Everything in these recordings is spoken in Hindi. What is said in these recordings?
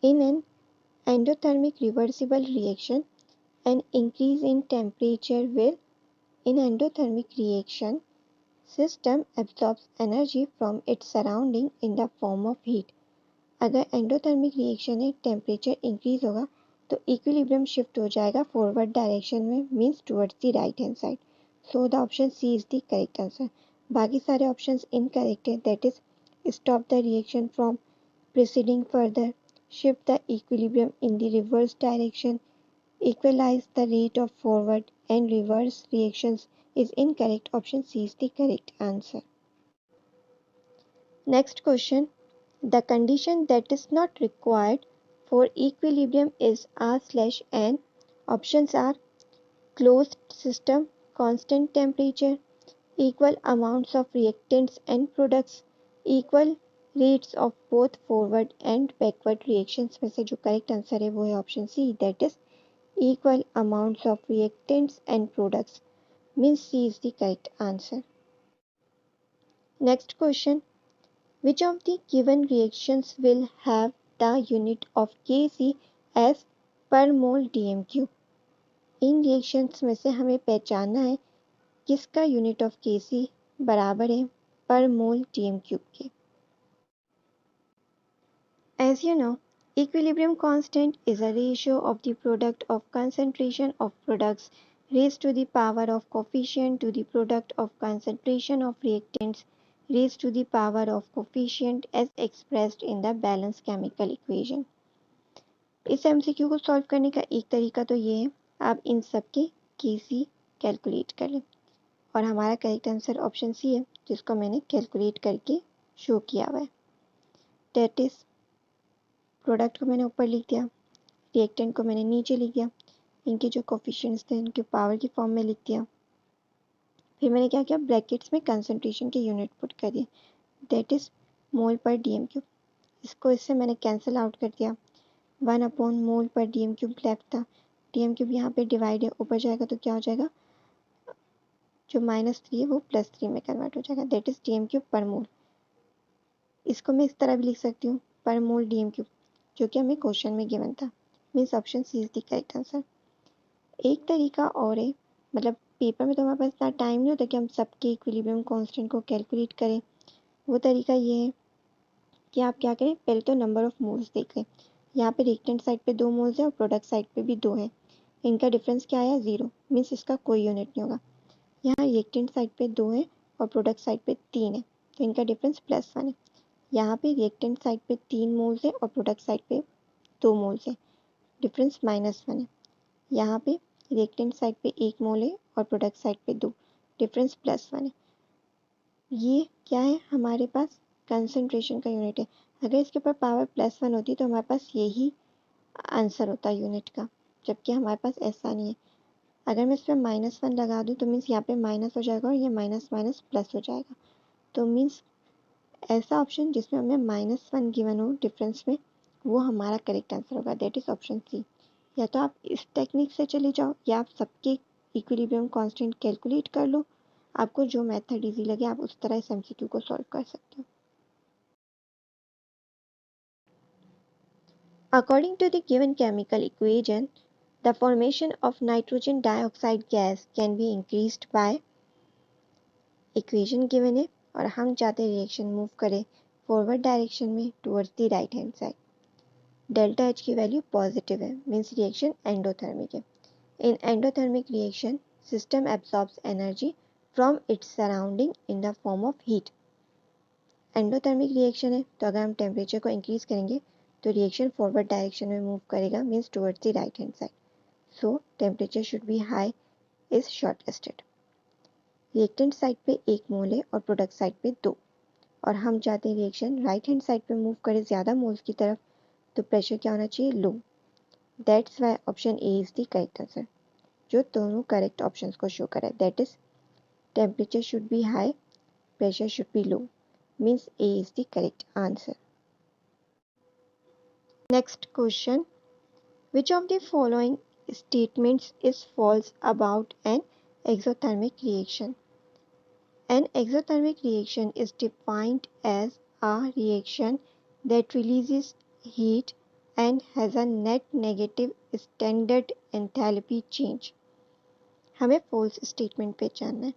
In an endothermic reversible reaction, an increase in temperature will, in endothermic reaction, system absorbs energy from its surrounding in the form of heat. अगर एंडोथर्मिक रिएक्शन है टेम्परेचर इंक्रीज होगा तो इक्विलिब्रियम शिफ्ट हो जाएगा फॉरवर्ड डायरेक्शन में, means towards the right hand side. So the option C is the correct answer. बाकी सारे ऑप्शंस इनकरेक्ट है. That is stop the reaction from proceeding further, shift the equilibrium in the reverse direction, equalize the rate of forward and reverse reactions is incorrect. Option C is the correct answer. Next question. The condition that is not required for equilibrium is R/N. Options are closed system, constant temperature, equal amounts of reactants and products, equal rates of both forward and backward reactions. में से जो correct answer है वो है option C, that is equal amounts of reactants and products, means C is the correct answer. Next question. Which of the given reactions will have the unit of Kc as per mole dm³? In reactions में से हमें पहचानना है किसका यूनिट ऑफ Kc बराबर है पर मोल dm³ के. As you know, equilibrium constant is a ratio of the product of concentration of products raised to the power of coefficient to the product of concentration of reactants raised to the power of coefficient as expressed in the balanced chemical equation. इस MCQ को सॉल्व करने का एक तरीका तो ये है, आप इन सब के Kc कैलकुलेट कर लें और हमारा करेक्ट आंसर ऑप्शन सी है जिसको मैंने कैलकुलेट करके शो किया हुआ है. डेट इज प्रोडक्ट को मैंने ऊपर लिख दिया, रिएक्टेंट को मैंने नीचे लिख दिया, इनके जो कोफिशिएंट्स थे इनके पावर की फॉर्म में लिख दिया. फिर मैंने क्या किया, ब्रैकेट्स में कंसंट्रेशन के यूनिट पुट कर दिए, दैट इज मोल पर dm³. इसको इससे मैंने कैंसिल आउट कर दिया. 1 मोल पर dm³ लेफ्ट था. dm³ यहाँ पे डिवाइड है, ऊपर जाएगा तो क्या हो जाएगा, जो -3 है वो +3 में कन्वर्ट हो जाएगा, दैट इज dm³ पर मोल. इसको मैं इस तरह भी लिख सकती हूँ पर मोल dm³, जो कि हमें क्वेश्चन में गिवन था, means option C is the correct answer. एक तरीका और है, मतलब पेपर में तो हमारे पास इतना टाइम नहीं होता कि हम सबके इक्विलिब्रियम कांस्टेंट को कैलकुलेट करें. वो तरीका ये है कि आप क्या करें, पहले तो नंबर ऑफ मोल्स देख लें. यहाँ पे रिएक्टेंट साइड पे 2 मोल्स है और प्रोडक्ट साइड पे भी 2 है. इनका डिफरेंस क्या आया, 0, मीन्स इसका कोई यूनिट नहीं होगा. यहाँ रिएक्टेंट साइड पे 2 है और प्रोडक्ट साइड पे 3 है, तो इनका डिफरेंस +1 है. यहाँ पे रिएक्टेंट साइड पे 3 मोल्स है और प्रोडक्ट साइड पे 2 मोल्स है, डिफरेंस -1 है. यहाँ पे रिएक्टेंट साइड पे 1 मोल है और प्रोडक्ट साइड पे 2, डिफरेंस +1 है. ये क्या है, हमारे पास कंसंट्रेशन का यूनिट है. अगर इसके ऊपर पावर +1 होती तो हमारे पास यही आंसर होता यूनिट का, जबकि हमारे पास ऐसा नहीं है. अगर मैं इस पर -1 लगा दूँ तो मीन्स यहाँ पे माइनस हो जाएगा और ये माइनस माइनस प्लस हो जाएगा. तो मीन्स ऐसा ऑप्शन जिसमें हमें -1 गिवन हो डिफरेंस में, वो हमारा करेक्ट आंसर होगा, दैट इज ऑप्शन सी. या तो आप इस टेक्निक से चले जाओ या आप सबके इक्विलिब्रियम कांस्टेंट कैलकुलेट कर लो. आपको जो मेथड इजी लगे आप उस तरह इस MCQ को सॉल्व कर सकते हो. According to the given chemical equation, the formation of nitrogen dioxide gas can be increased by, equation given है और हम चाहते हैं रिएक्शन मूव करे फॉरवर्ड डायरेक्शन में towards the right hand side. Delta H की वैल्यू पॉजिटिव है, मीन्स रिएक्शन एंडोथर्मिक है. In endothermic reaction system absorbs energy from its surrounding in the form of heat. Endothermic reaction है तो अगर हम टेम्परेचर को इंक्रीज करेंगे तो रिएक्शन फॉरवर्ड डायरेक्शन में मूव करेगा, means towards the right hand side. So temperature should be high is shortlisted. Reactant side पे 1 मोल है और प्रोडक्ट साइड पे 2, और हम चाहते हैं रिएक्शन राइट हैंड साइड पे मूव करे ज़्यादा मोल्स की तरफ, तो प्रेशर क्या होना चाहिए, low. That's why option A is the correct answer, जो दोनों करेक्ट ऑप्शंस को शो करे. That is temperature should be high, pressure should be low, means A is the correct answer. Next question. Which of the following statements is false about an exothermic reaction? An exothermic reaction is defined as a reaction that releases heat and has a net negative standard enthalpy change. हमें false statement पहचानना है.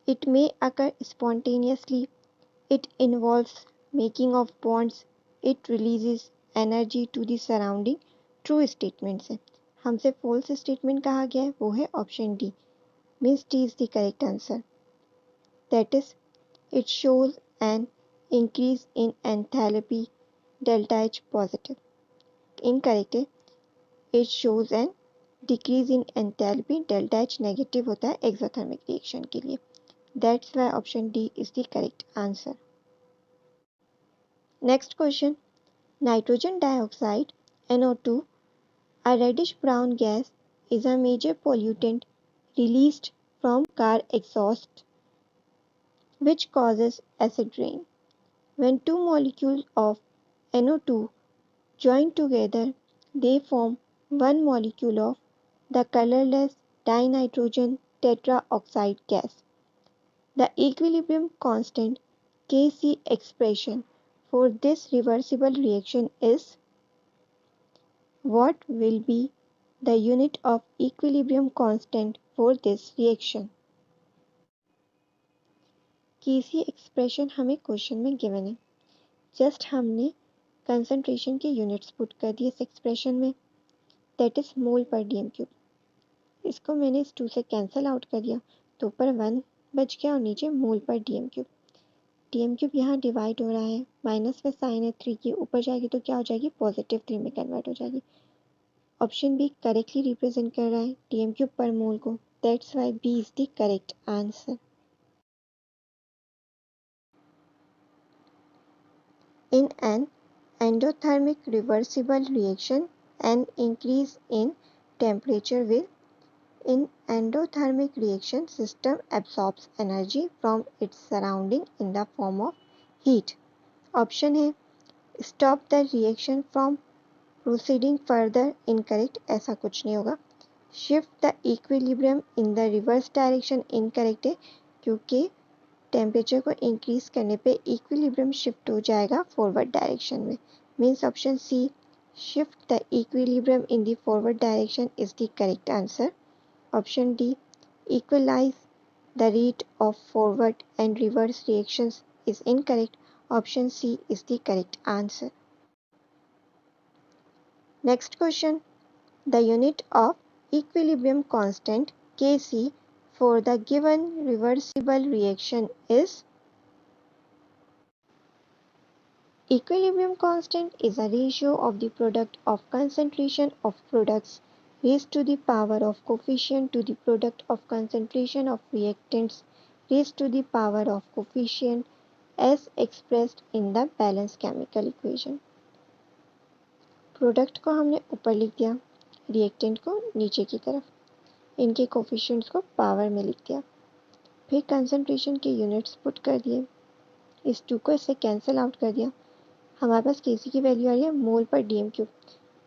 It may occur spontaneously. It involves making of bonds. It releases energy to the surrounding. True statements है. हमसे false statement कहा गया है वो है option D. Means D is the correct answer. That is, it shows an increase in enthalpy delta H positive. Incorrect है. It shows an decrease in enthalpy delta H negative होता है exothermic reaction के लिए. That's why option D is the correct answer. Next question. Nitrogen dioxide NO2, a reddish brown gas, is a major pollutant released from car exhaust which causes acid rain. When two molecules of NO2 join together, they form one molecule of the colorless dinitrogen tetraoxide gas. The equilibrium constant Kc expression for this reversible reaction is. What will be the unit of equilibrium constant for this reaction? Kc expression हमें क्वेश्चन में गिवन है. जस्ट हमने कंसंट्रेशन के यूनिट्स पुट कर दिए इस एक्सप्रेशन में. दैट इज मोल पर डीएम क्यूब. इसको मैंने इस 2 से कैंसिल आउट कर दिया तो ऊपर 1 बच गया और नीचे मोल पर डीएम क्यूब. डीएम क्यूब यहाँ डिवाइड हो रहा है. माइनस में साइन है 3 की, ऊपर जाएगी तो क्या हो जाएगी पॉजिटिव 3 में कन्वर्ट हो जाएगी. ऑप्शन बी करेक्टली रिप्रेजेंट कर रहा है डीएम क्यूब पर मोल को. That's why B is the correct answer. In an endothermic reversible reaction, an increase in temperature will. In endothermic reaction, system absorbs energy from its surrounding in the form of heat. Option है stop the reaction from proceeding further. Incorrect. ऐसा कुछ नहीं होगा. Shift the equilibrium in the reverse direction. Incorrect है क्योंकि टेम्परेचर को इंक्रीज करने पे इक्विलिब्रियम शिफ्ट हो जाएगा फॉरवर्ड डायरेक्शन में. Means option C shift the equilibrium in the forward direction is the correct answer. Option D equalise the rate of forward and reverse reactions is incorrect. Option C is the correct answer. Next question. The unit of equilibrium constant Kc for the given reversible reaction is. Equilibrium constant is a ratio of the product of concentration of products raised to the power of coefficient to the product of concentration of reactants raised to the power of coefficient as expressed in the balanced chemical equation. Product को हमने ऊपर लिख दिया, रिएक्टेंट को नीचे की तरफ, इनके कोफिशिएंट्स को पावर में लिख दिया, फिर कंसंट्रेशन के यूनिट्स पुट कर दिए, इस 2 को इससे कैंसिल आउट कर दिया. हमारे पास Kc की वैल्यू आ रही है मोल पर डीएम क्यूब.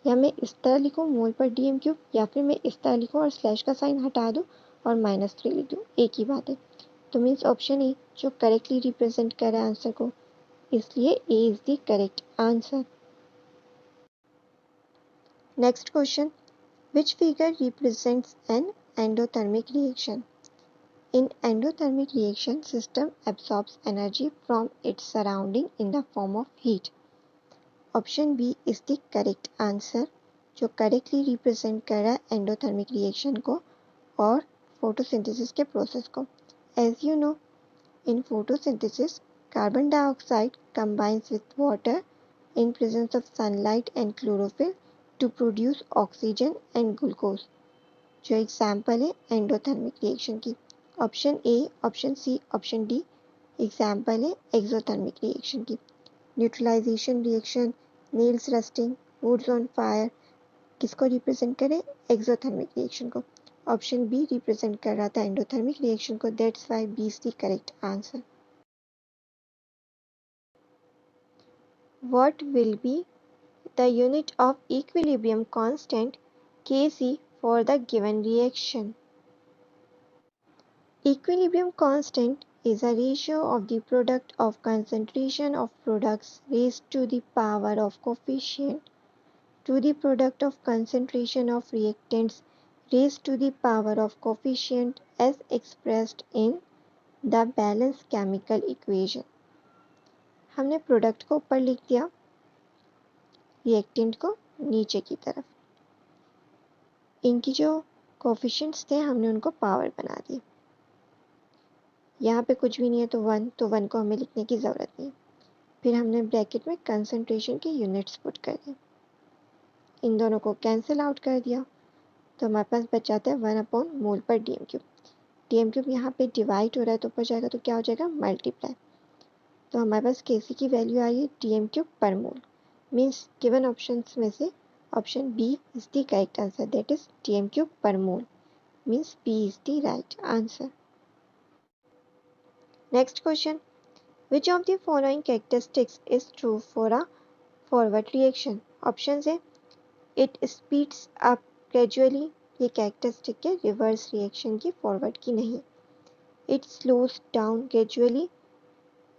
या मैं इस तरह लिखूँ मोल पर डीएम क्यूब या फिर मैं इस तरह लिखूँ और स्लैश का साइन हटा दूँ और -3 लिख दूँ, एक ही बात है. तो मीन्स ऑप्शन ए जो करेक्टली रिप्रेजेंट कर रहा है आंसर को, इसलिए A is the correct answer. Next question. Which figure represents an endothermic reaction? In endothermic reaction, system absorbs energy from its surrounding in the form of heat. Option B is the correct answer, जो करेक्टली रिप्रेजेंट कर रहा है एंडोथर्मिक रिएक्शन को और फोटोसिंथेसिस के प्रोसेस को. As you know, in photosynthesis, carbon dioxide combines with water in presence of sunlight and chlorophyll to produce oxygen and glucose, जो एग्जाम्पल है एंडोथर्मिक रिएक्शन की. Option A, option C, option D example है एक्सोथर्मिक रिएक्शन की. Neutralisation reaction, nails rusting, woods on fire किसको रिप्रेजेंट करे? एक्सोथर्मिक रिएक्शन को. ऑप्शन बी रिप्रेजेंट कर रहा था एंडोथर्मिक रिएक्शन को. That's why B is the correct answer. What will be the unit of equilibrium constant Kc for the given reaction? Equilibrium constant is a ratio of the product of concentration of products raised to the power of coefficient to the product of concentration of reactants raised to the power of coefficient as expressed in the balanced chemical equation। हमने प्रोडक्ट को ऊपर लिख दिया, रिएक्टेंट को नीचे की तरफ। इनकी जो कोफिशिएंट्स थे हमने उनको पावर बना दी। यहाँ पे कुछ भी नहीं है तो 1 को हमें लिखने की ज़रूरत नहीं। फिर हमने ब्रैकेट में कंसंट्रेशन के यूनिट्स पुट कर दिए, इन दोनों को कैंसिल आउट कर दिया तो हमारे पास बच जाता है 1/मोल पर d M cube. D M cube यहाँ पे डिवाइड हो रहा है तो ऊपर जाएगा तो क्या हो जाएगा, मल्टीप्लाई। तो हमारे पास केसी की वैल्यू आई है डी एम क्यूब पर मोल। मीन्स गिवन ऑप्शंस में से option B is the correct answer, that is D M cube पर mole. Means B is the right answer. Next question, which of the following characteristics is true for a forward reaction? ऑप्शन है it speeds up gradually, ये कैरेक्टरिस्टिक है रिवर्स रिएक्शन की, फॉरवर्ड की नहीं। it slows down gradually,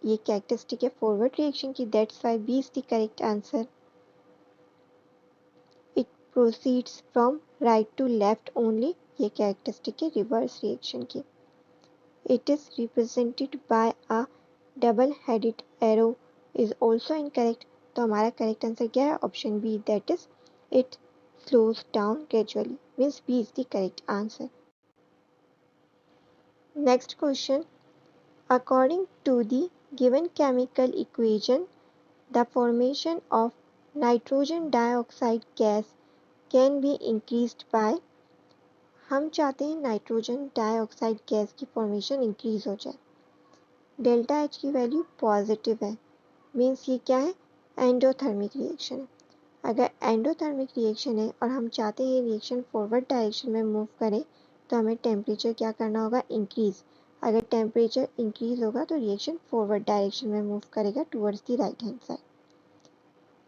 ये कैरेक्टरिस्टिक है फॉरवर्ड रिएक्शन की, that's why B is the correct answer. it proceeds from right to left only, ये कैरेक्टरिस्टिक है रिवर्स रिएक्शन की। it is represented by a double headed arrow is also incorrect, तो हमारा करेक्ट आंसर क्या है, option B, that is it slows down gradually. Means B is the correct answer. Next question, according to the given chemical equation the formation of nitrogen dioxide gas can be increased by. हम चाहते हैं नाइट्रोजन डाइऑक्साइड गैस की फॉर्मेशन इंक्रीज हो जाए। डेल्टा एच की वैल्यू पॉजिटिव है, मीन्स ये क्या है, एंडोथर्मिक रिएक्शन है। अगर एंडोथर्मिक रिएक्शन है और हम चाहते हैं रिएक्शन फॉरवर्ड डायरेक्शन में मूव करे तो हमें टेम्परेचर क्या करना होगा, इंक्रीज। अगर टेम्परेचर इंक्रीज होगा तो रिएक्शन फॉरवर्ड डायरेक्शन में मूव करेगा towards the right hand side.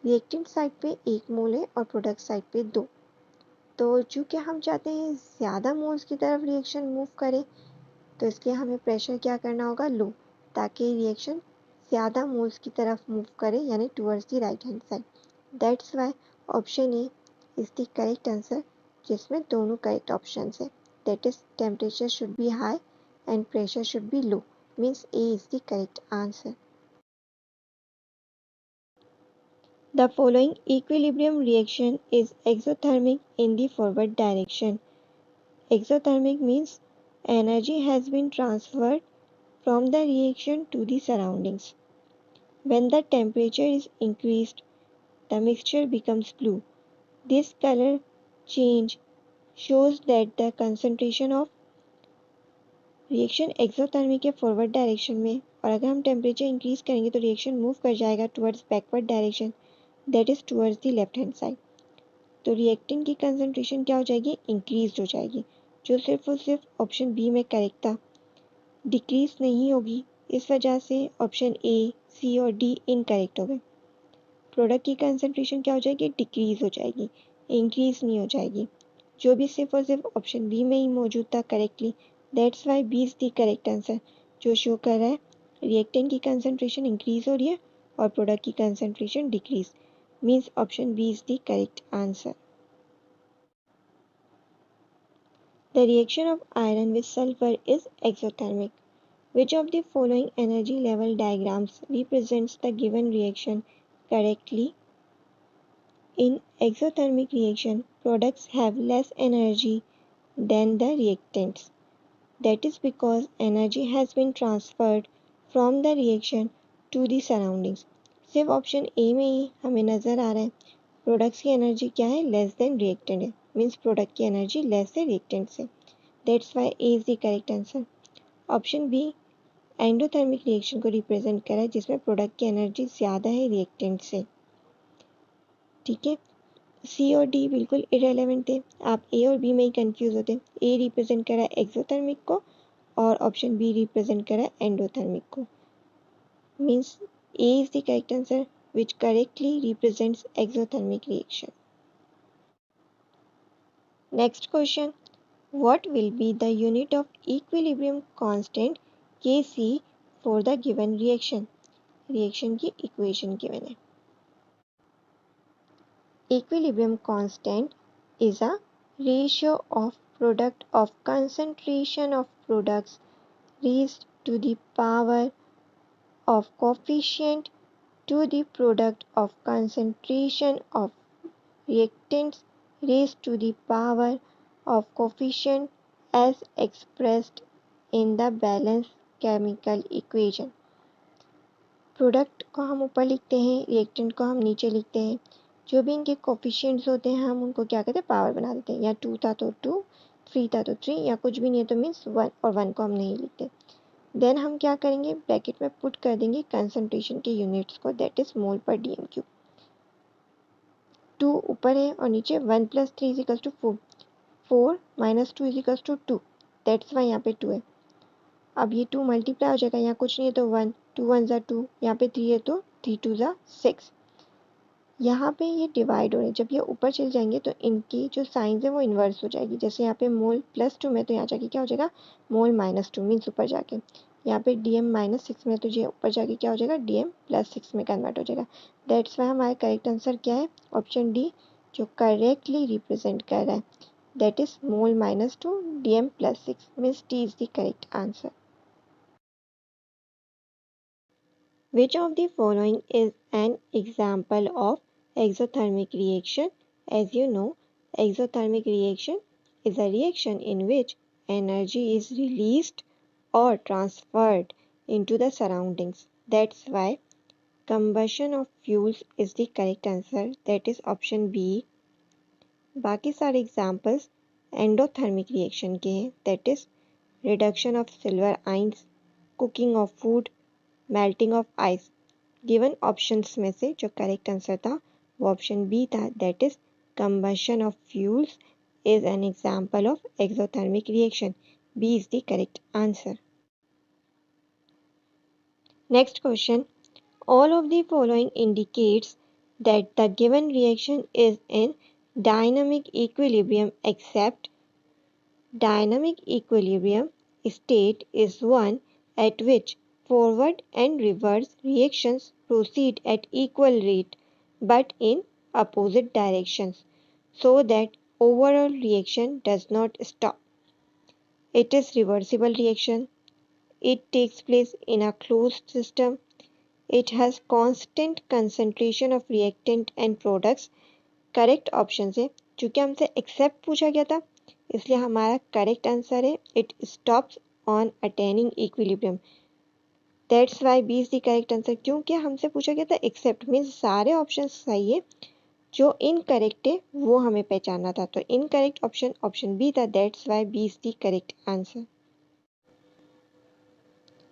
Reactant side पे 1 मोल है और प्रोडक्ट साइड पे 2, तो चूँकि हम चाहते हैं ज़्यादा मोल्स की तरफ रिएक्शन मूव करे तो इसलिए हमें प्रेशर क्या करना होगा, लो, ताकि रिएक्शन ज़्यादा मोल्स की तरफ मूव करे यानी towards the right hand side. That's why option A is the correct answer, जिसमें दोनों करेक्ट ऑप्शन है, that is temperature should be high and pressure should be low. Means A is the correct answer. The following equilibrium reaction is exothermic in the forward direction. Exothermic means energy has been transferred from the reaction to the surroundings. When the temperature is increased, the mixture becomes blue. This color change shows that the concentration of reaction exothermic है फॉरवर्ड डायरेक्शन में, और अगर हम टेम्परेचर इंक्रीज करेंगे तो रिएक्शन मूव कर जाएगा towards backward direction, that is towards the left hand side. तो रिएक्टेंट की कंसंट्रेशन क्या हो जाएगी, इंक्रीज हो जाएगी, जो सिर्फ और सिर्फ ऑप्शन बी में करेक्ट था, डिक्रीज नहीं होगी। इस वजह से ऑप्शन ए, सी और डी इनकरेक्ट हो गए। प्रोडक्ट की कंसंट्रेशन क्या हो जाएगी, डिक्रीज हो जाएगी, इंक्रीज नहीं हो जाएगी, जो भी सिर्फ और सिर्फ ऑप्शन बी में ही मौजूद था correctly. That's why B is the correct answer, जो शो कर रहा है रिएक्टेंट की कंसंट्रेशन इंक्रीज हो रही है और प्रोडक्ट की concentration decrease. Means option B is the correct answer. The reaction of iron with sulfur is exothermic. Which of the following energy level diagrams represents the given reaction correctly? In exothermic reaction, products have less energy than the reactants. That is because energy has been transferred from the reaction to the surroundings. सिर्फ ऑप्शन ए में ही हमें नज़र आ रहा है प्रोडक्ट्स की एनर्जी क्या है, लेस देन रिएक्टेंट है, मीन्स प्रोडक्ट की एनर्जी लेस है रिएक्टेंट से। That's why A is the correct answer. Option B endothermic reaction को रिप्रेजेंट करा है जिसमें प्रोडक्ट की एनर्जी ज़्यादा है रिएक्टेंट से। ठीक है, सी और डी बिल्कुल इरेलेवेंट थे, आप ए और बी में ही कंफ्यूज होते। ए रिप्रेजेंट करा एक्सोथर्मिक को और ऑप्शन बी रिप्रेजेंट करा एंडोथर्मिक को। Means A is the correct answer which correctly represents exothermic reaction. Next question, what will be the unit of equilibrium constant Kc for the given reaction? Reaction की इक्वेशन गिवन है। Equilibrium constant is a ratio of product of concentration of products raised to the power of coefficient to the product of concentration of reactants raised to the power of coefficient as expressed in the balanced chemical equation. Product को हम ऊपर लिखते हैं, रिएक्टेंट को हम नीचे लिखते हैं। जो भी इनके कोफिशिएंट्स होते हैं हम उनको क्या कहते हैं, पावर बना देते हैं। या 2 था तो 2, 3 था तो 3, या कुछ भी नहीं है तो मीन्स 1, और 1 को हम नहीं लिखते। देन हम क्या करेंगे, ब्रैकेट में पुट कर देंगे कंसंट्रेशन के यूनिट्स को, दैट इज मोल पर डीएम क्यूब। 2 ऊपर है और नीचे 1 + 3 = 4, 4 - 2 = 2, दैट्स वाई यहाँ पे 2 है। अब ये 2 मल्टीप्लाई हो जाएगा, यहाँ कुछ नहीं है तो 1, 2 1 ज़ा 2, यहाँ पे 3 है तो 3 2 ज़ा 6। यहाँ पे ये डिवाइड हो रहे हैं, जब ये ऊपर चल जाएंगे तो इनकी जो साइंस है वो इन्वर्स हो जाएगी। जैसे यहाँ पे मोल +2 में तो यहाँ जाके क्या हो जाएगा, मोल -2 मीन्स ऊपर जाके। यहाँ पे डीएम -6 में तो ये ऊपर जाके क्या हो जाएगा, डीएम +6 में कन्वर्ट हो जाएगा। दैट्स वाई हमारा करेक्ट आंसर क्या है, ऑप्शन डी, जो करेक्टली रिप्रेजेंट कर रहा है, that is mole -2 DM +6 means D is the correct answer. Which of the following is an example of exothermic reaction? As you know, exothermic reaction is a reaction in which energy is released or transferred into the surroundings. That's why combustion of fuels is the correct answer. That is option B. बाकी सारे examples endothermic reaction के हैं. That is reduction of silver ions, cooking of food, melting of ice. Given options में से जो करेक्ट आंसर था वो ऑप्शन बी था, that is combustion of fuels is an example of exothermic reaction. B is the correct answer. Next question, all of the following indicates that the given reaction is in dynamic equilibrium except dynamic equilibrium state is one at which forward and reverse reactions proceed at equal rate but in opposite directions so that overall reaction does not stop. It is reversible reaction. It takes place in a closed system. It has constant concentration of reactant and products. Correct option है, चूंकि हमसे एक्सेप्ट पूछा गया था इसलिए हमारा करेक्ट आंसर है it stops on attaining equilibrium. That's why B is the correct answer, क्योंकि हमसे पूछा गया था एक्सेप्ट मीन्स सारे ऑप्शन सही है, जो इनकरेक्ट है वो हमें पहचानना था, तो इनकरेक्ट ऑप्शन ऑप्शन बी था, that's why B is the correct answer.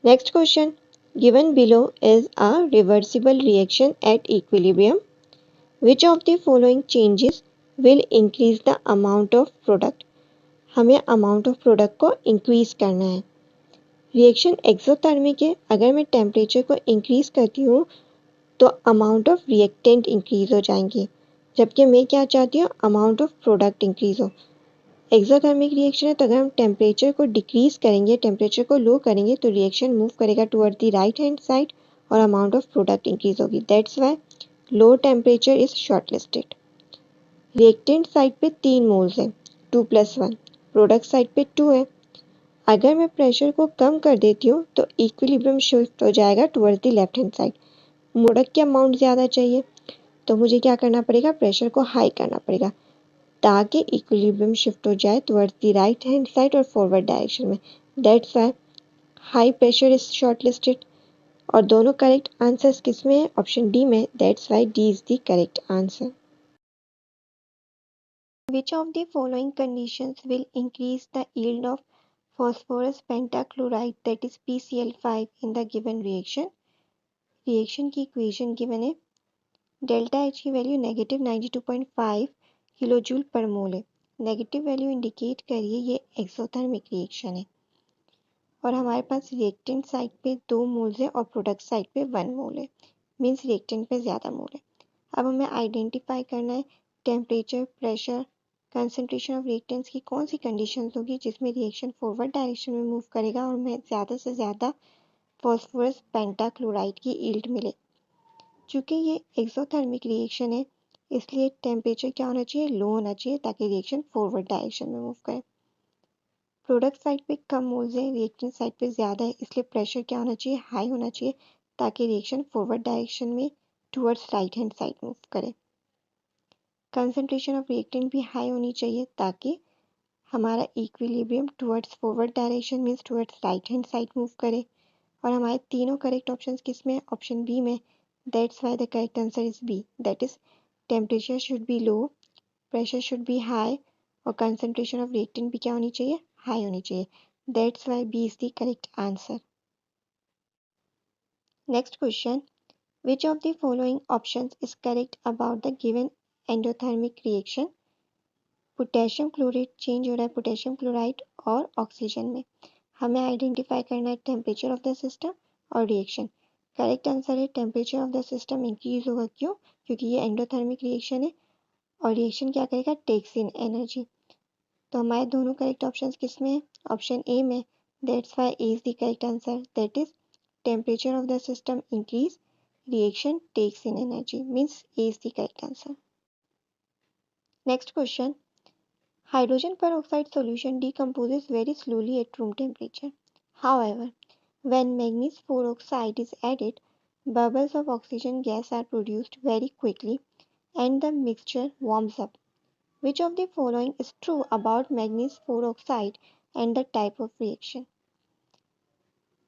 Next question, given below is a reversible reaction at equilibrium. Which of the following changes will increase the amount of product? हमें amount of product को increase करना है। रिएक्शन एक्सोथर्मिक है, अगर मैं टेम्परेचर को इंक्रीज करती हूँ तो अमाउंट ऑफ रिएक्टेंट इंक्रीज हो जाएंगे, जबकि मैं क्या चाहती हूँ, अमाउंट ऑफ प्रोडक्ट इंक्रीज हो। एक्सोथर्मिक रिएक्शन है तो अगर हम टेम्परेचर को डिक्रीज करेंगे, टेम्परेचर को लो करेंगे तो रिएक्शन मूव करेगा toward the right hand side और अमाउंट ऑफ प्रोडक्ट इंक्रीज होगी। That's why low temperature is shortlisted. Reactant side पे 3 मोल्स हैं, 2 + 1, प्रोडक्ट साइड पे 2 है। अगर मैं प्रेशर को कम कर देती हूँ तो इक्विलिब्रियम शिफ्ट हो जाएगा towards the left hand side. Product की अमाउंट ज़्यादा चाहिए तो मुझे क्या करना पड़ेगा, प्रेशर को हाई करना पड़ेगा ताकि इक्विलिब्रियम शिफ्ट हो जाए towards the right hand side और फॉरवर्ड डायरेक्शन में। That's Y high pressure is shortlisted. और दोनों करेक्ट आंसर्स किस में है, ऑप्शन डी में, that's Y D is the correct answer. Which of the following conditions will increase the yield of phosphorus pentachloride, that is PCl5, in the given reaction? Reaction की equation given है, डेल्टा H की वैल्यू -92.5 किलोजूल पर मोल है। नेगेटिव वैल्यू इंडिकेट करिए ये एक्सोथर्मिक रिएक्शन है और हमारे पास रिएक्टेंट साइड पे 2 मोल्स है और प्रोडक्ट साइड पे 1 मोल है, मीन्स रिएक्टेंट पे ज़्यादा मोल है। अब हमें आइडेंटिफाई करना है temperature, pressure, concentration of reactants की कौन सी कंडीशंस होगी जिसमें रिएक्शन फॉरवर्ड डायरेक्शन में मूव करेगा और हमें ज़्यादा से ज़्यादा फॉस्फोरस पेंटाक्लोराइड की यील्ड मिले। चूँकि ये एक्सोथर्मिक रिएक्शन है इसलिए टेम्परेचर क्या होना चाहिए, लो होना चाहिए ताकि रिएक्शन फॉरवर्ड डायरेक्शन में मूव करे। प्रोडक्ट साइड पे कम मोल्स है, रिएक्टेंट साइड पे ज़्यादा है, इसलिए प्रेशर क्या होना चाहिए, हाई होना चाहिए ताकि रिएक्शन फॉरवर्ड डायरेक्शन में towards right hand side move करे। कंसंट्रेशन ऑफ रिएक्टेंट भी हाई होनी चाहिए ताकि हमारा equilibrium towards forward direction means towards right hand side move करे। और हमारे तीनों करेक्ट ऑप्शंस किस में, ऑप्शन बी में। That's why the correct answer is B, that is temperature should be low, pressure should be high और कंसंट्रेशन ऑफ रिएक्टेंट भी क्या होनी चाहिए, हाई होनी चाहिए। That's why B is the correct answer. Next question, which of the following options is correct about the given endothermic reaction? Potassium chlorate change हो रहा है पोटेशियम क्लोराइड और ऑक्सीजन में। हमें आइडेंटिफाई करना है टेम्परेचर ऑफ द सिस्टम और रिएक्शन। करेक्ट आंसर है temperature of the system increase होगा, क्यों, क्योंकि ये एंडोथर्मिक रिएक्शन है और रिएक्शन क्या करेगा, टेक्स इन एनर्जी। तो हमारे दोनों करेक्ट ऑप्शंस किस में है, ऑप्शन ए में। That's why A is the correct answer, that is temperature of the system increase, reaction takes in energy, means A is the correct answer. Next question, hydrogen peroxide solution decomposes very slowly at room temperature. However, when manganese peroxide is added, bubbles of oxygen gas are produced very quickly and the mixture warms up. Which of the following is true about manganese peroxide and the type of reaction?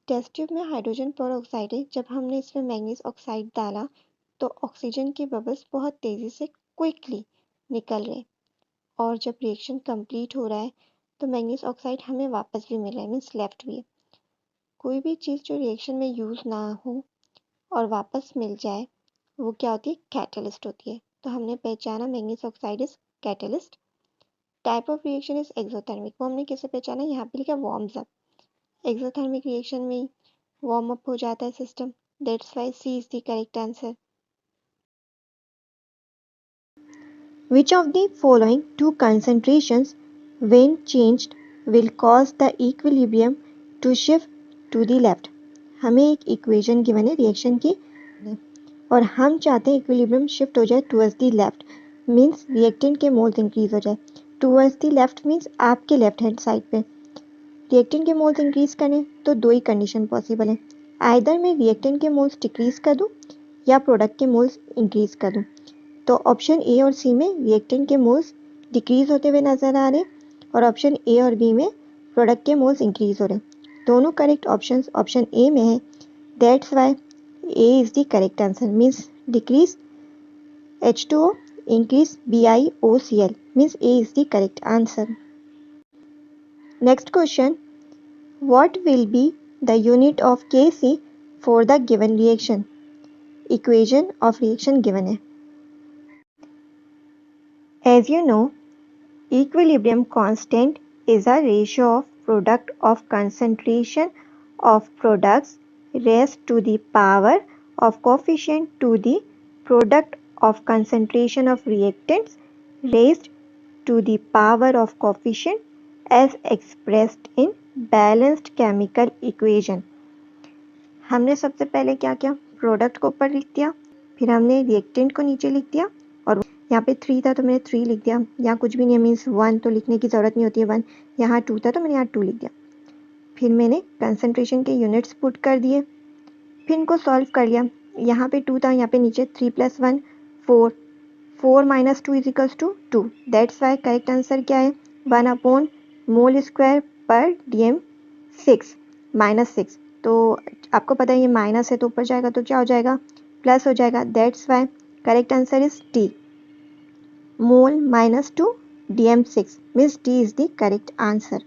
Test tube में हाइड्रोजन पेरोक्साइड है, जब हमने इसमें मैंगनीज ऑक्साइड डाला तो ऑक्सीजन के बबल्स बहुत तेज़ी से क्विकली निकल रहे और जब रिएक्शन कंप्लीट हो रहा है तो मैंगनीज ऑक्साइड हमें वापस भी मिल रहा है, मीन्स लेफ्ट भी है। कोई भी चीज़ जो रिएक्शन में यूज़ ना हो और वापस मिल जाए वो क्या होती है, कैटलिस्ट होती है। तो हमने पहचाना manganese oxide is catalyst. Type of reaction is exothermic, वो हमने कैसे पहचाना, यहाँ पे लिखा वार्म्स अप। एक्सोथर्मिक रिएक्शन में वार्म अप हो जाता है system, that's why C is the correct answer. Which of the following two concentrations when changed will cause the equilibrium to shift to the left? हमें एक इक्वेशन गिवन है रिएक्शन की और हम चाहते हैं इक्विलिब्रियम शिफ्ट हो जाए towards the left, means reactant के मोल्स इंक्रीज हो जाए। टुवर्ड्स द लेफ्ट मींस आपके लेफ्ट हैंड साइड पे रिएक्टेंट के मोल्स इंक्रीज करें तो दो ही कंडीशन पॉसिबल है, आइदर मैं रिएक्टेंट के मोल्स डिक्रीज कर दूं या प्रोडक्ट के मोल्स इंक्रीज कर दूं। तो ऑप्शन ए और सी में रिएक्टेंट के मोल्स डिक्रीज होते हुए नजर आ रहे और ऑप्शन ए और बी में प्रोडक्ट के मोल्स इंक्रीज हो रहे। दोनों करेक्ट ऑप्शंस ऑप्शन ए में है, that's why A is the correct answer, means decrease H2O, increase BiOCl, means A is the correct answer. Next question, what will be the unit of Kc for the given reaction? Equation of reaction given है। As you know, equilibrium constant is a ratio of product of concentration of products raised to the power of coefficient to the product of concentration of reactants raised to the power of coefficient as expressed in balanced chemical equation। हमने सबसे पहले क्या किया, प्रोडक्ट को ऊपर लिख दिया, फिर हमने रिएक्टेंट को नीचे लिख दिया और यहाँ पे 3 था तो मैंने 3 लिख दिया, यहाँ कुछ भी नहीं है मीन्स 1 तो लिखने की ज़रूरत नहीं होती है 1, यहाँ 2 था तो मैंने यहाँ 2 लिख दिया। फिर मैंने कंसंट्रेशन के यूनिट्स पुट कर दिए, फिर इनको सॉल्व कर लिया। यहाँ पे 2 था, यहाँ पे नीचे 3 + 1 4, 4 - 2 = 2, दैट्स वाई करेक्ट आंसर क्या है, 1/mol² पर dm 6 -6। तो आपको पता है ये माइनस है तो ऊपर जाएगा तो क्या हो जाएगा, प्लस हो जाएगा, that's why correct answer is D, mol - 2 dm 6, means D is the correct answer.